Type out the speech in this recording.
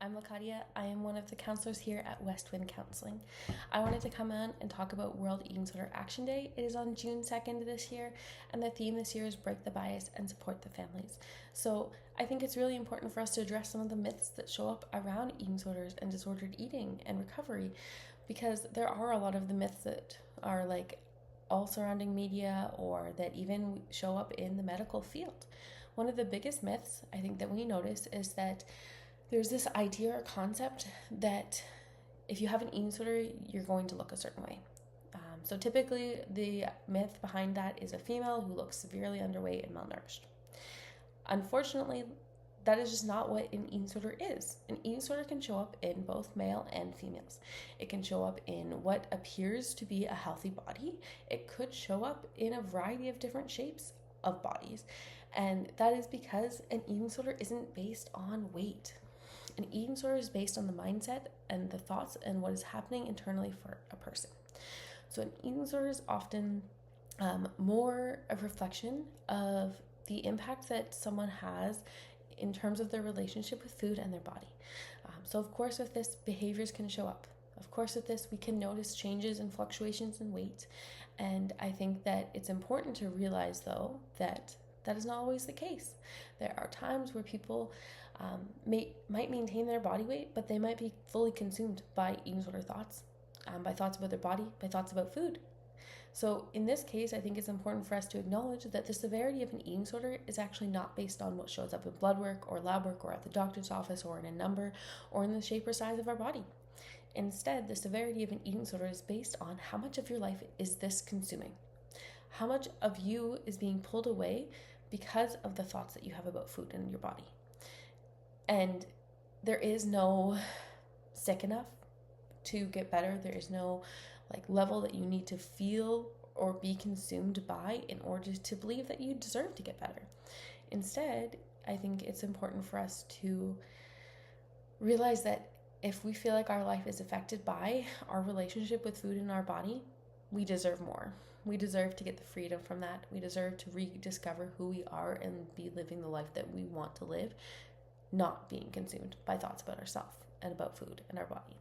I'm Lokadia. I am one of the counselors here at Westwind Counseling. I wanted to come on and talk about World Eating Disorder Action Day. It is on June 2nd this year, and the theme this year is Break the Bias and Support the Families. So I think it's really important for us to address some of the myths that show up around eating disorders and disordered eating and recovery, because there are a lot of the myths that are all surrounding media or that even show up in the medical field. One of the biggest myths I think that we notice is that there's this idea or concept that if you have an eating disorder, you're going to look a certain way. So typically the myth behind that is a female who looks severely underweight and malnourished. Unfortunately, that is just not what an eating disorder is. An eating disorder can show up in both male and females. It can show up in what appears to be a healthy body. It could show up in a variety of different shapes of bodies. And that is because an eating disorder isn't based on weight. An eating disorder is based on the mindset and the thoughts and what is happening internally for a person. So an eating disorder is often more a reflection of the impact that someone has in terms of their relationship with food and their body. So of course with this, behaviors can show up. Of course with this, we can notice changes and fluctuations in weight. And I think that it's important to realize though that is not always the case. There are times where people might maintain their body weight, but they might be fully consumed by eating disorder thoughts, by thoughts about their body, by thoughts about food. So in this case, I think it's important for us to acknowledge that the severity of an eating disorder is actually not based on what shows up in blood work or lab work or at the doctor's office or in a number or in the shape or size of our body. Instead, the severity of an eating disorder is based on how much of your life is this consuming. How much of you is being pulled away because of the thoughts that you have about food in your body. And there is no sick enough to get better. There is no level that you need to feel or be consumed by in order to believe that you deserve to get better. Instead, I think it's important for us to realize that if we feel like our life is affected by our relationship with food in our body, we deserve more. We deserve to get the freedom from that. We deserve to rediscover who we are and be living the life that we want to live, not being consumed by thoughts about ourselves and about food and our body.